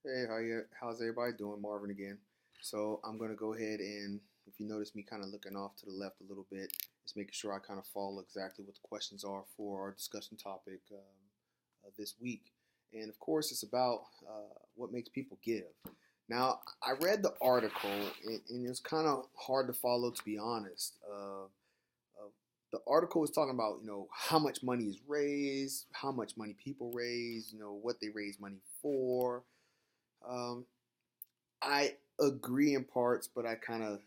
Hey, how's everybody doing? Marvin again. So I'm gonna go ahead and, if you notice me kind of looking off to the left a little bit, just making sure I kind of follow exactly what the questions are for our discussion topic this week. And of course, it's about what makes people give. Now, I read the article, and it's kind of hard to follow, to be honest. The article is talking about, how much money is raised, how much money people raise, what they raise money for. Um, I agree in parts, but I kind of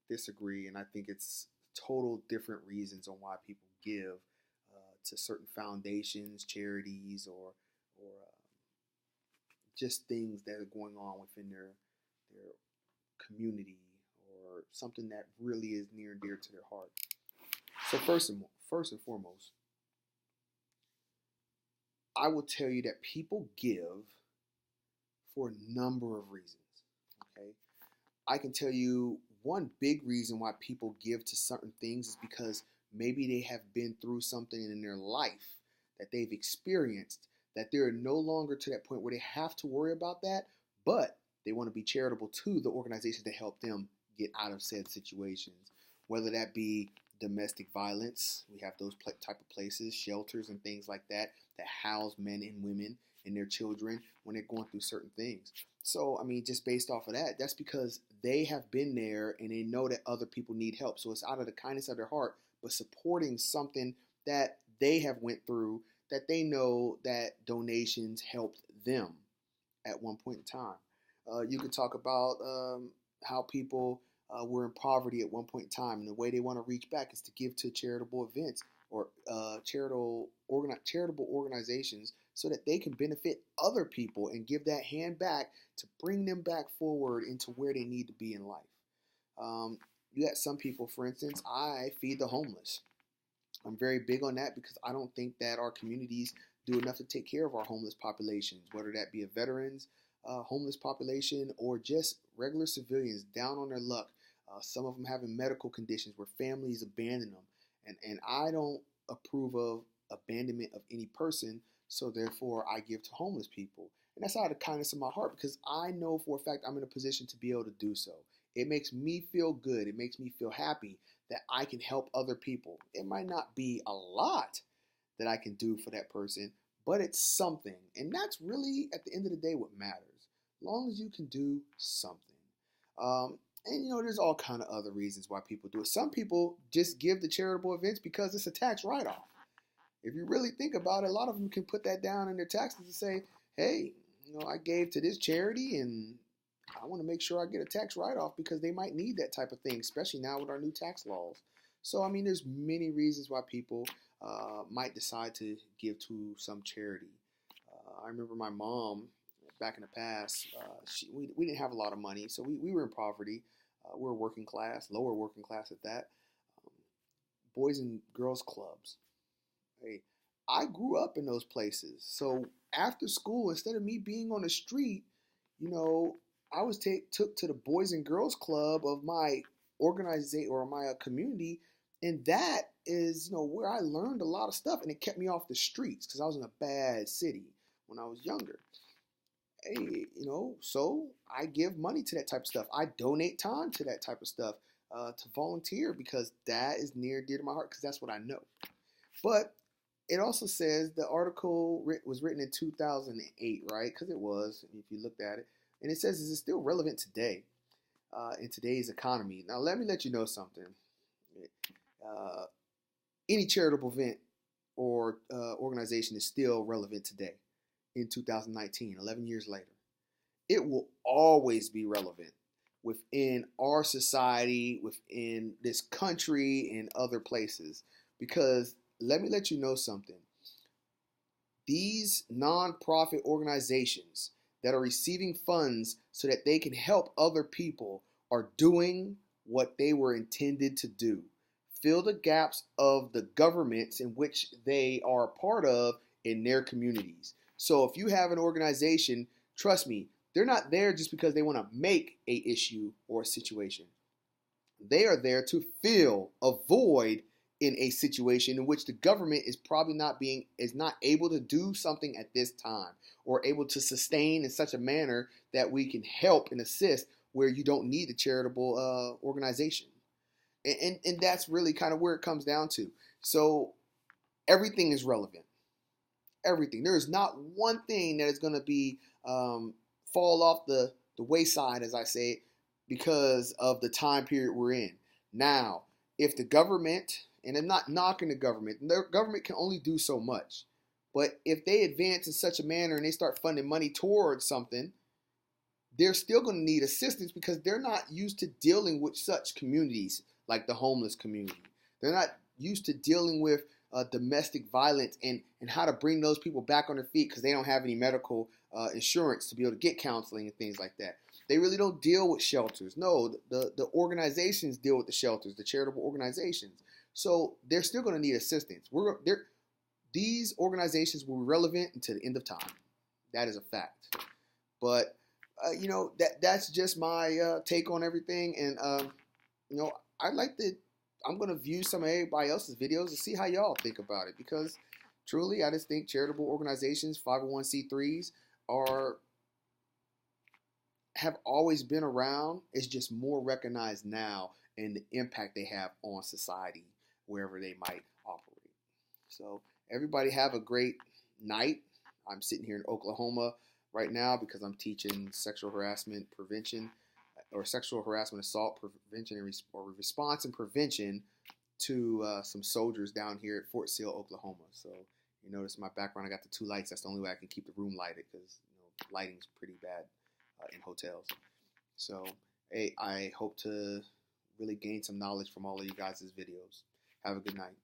disagree, and I think it's total different reasons on why people give to certain foundations, charities, or just things that are going on within their community or something that really is near and dear to their heart. So first and foremost, I will tell you that people give for a number of reasons. Okay, I can tell you one big reason why people give to certain things is because maybe they have been through something in their life that they've experienced that they're no longer to that point where they have to worry about that, but they want to be charitable to the organizations that help them get out of said situations, whether that be domestic violence. We have those type of places, shelters and things like that that house men and women and their children when they're going through certain things. So, I mean, just based off of that, that's because they have been there and they know that other people need help. So it's out of the kindness of their heart, but supporting something that they have went through that they know that donations helped them at one point in time. You could talk about how people were in poverty at one point in time, and the way they want to reach back is to give to charitable events or charitable organizations so that they can benefit other people and give that hand back to bring them back forward into where they need to be in life. You got some people, for instance, I feed the homeless. I'm very big on that because I don't think that our communities do enough to take care of our homeless populations, whether that be a veterans homeless population or just regular civilians down on their luck. Some of them having medical conditions where families abandon them. And I don't approve of abandonment of any person, so therefore I give to homeless people. And that's out of the kindness of my heart because I know for a fact I'm in a position to be able to do so. It makes me feel good. It makes me feel happy that I can help other people. It might not be a lot that I can do for that person, but it's something. And that's really, at the end of the day, what matters. As long as you can do something. And there's all kind of other reasons why people do it. Some people just give to charitable events because it's a tax write-off. If you really think about it, a lot of them can put that down in their taxes and say, hey, I gave to this charity and I want to make sure I get a tax write-off because they might need that type of thing, especially now with our new tax laws. So, I mean, there's many reasons why people might decide to give to some charity. I remember my mom back in the past, we didn't have a lot of money, so we were in poverty. We were working class, lower working class at that. Um, Boys and girls clubs. Hey, I grew up in those places. So after school, instead of me being on the street, you know, I was took to the Boys and Girls Club of my organization or my community, and that is where I learned a lot of stuff, and it kept me off the streets because I was in a bad city when I was younger. Hey, so I give money to that type of stuff. I donate time to that type of stuff to volunteer because that is near and dear to my heart because that's what I know. But it also says the article was written in 2008, right? Because it was, if you looked at it. And it says, is it still relevant today in today's economy? Now, let me let you know something. Uh, any charitable event or organization is still relevant today in 2019, 11 years later. It will always be relevant within our society, within this country, and other places. Because let me let you know something. These nonprofit organizations that are receiving funds so that they can help other people are doing what they were intended to do. Fill the gaps of the governments in which they are a part of in their communities. So if you have an organization, trust me, they're not there just because they want to make a issue or a situation. They are there to fill a void in a situation in which the government is probably not able to do something at this time, or able to sustain in such a manner that we can help and assist where you don't need a charitable organization. And that's really kind of where it comes down to. So everything is relevant. Everything. There is not one thing that is going to be fall off the wayside, as I say, because of the time period we're in. Now, if the government, and I'm not knocking the government can only do so much. But if they advance in such a manner and they start funding money towards something, they're still going to need assistance because they're not used to dealing with such communities like the homeless community. They're not used to dealing with domestic violence and how to bring those people back on their feet because they don't have any medical insurance to be able to get counseling and things like that. They really don't deal with shelters. No, the organizations deal with the shelters, the charitable organizations. So they're still going to need assistance. These organizations will be relevant until the end of time. That is a fact. But that's just my take on everything. And I'm gonna view some of everybody else's videos and see how y'all think about it, because truly, I just think charitable organizations, 501c3s, have always been around. It's just more recognized now and the impact they have on society wherever they might operate. So everybody have a great night. I'm sitting here in Oklahoma right now because I'm teaching sexual harassment prevention, or sexual harassment assault prevention or response and prevention to some soldiers down here at Fort Sill, Oklahoma. So you notice my background, I got the two lights. That's the only way I can keep the room lighted, because lighting's pretty bad in hotels. So hey, I hope to really gain some knowledge from all of you guys' videos. Have a good night.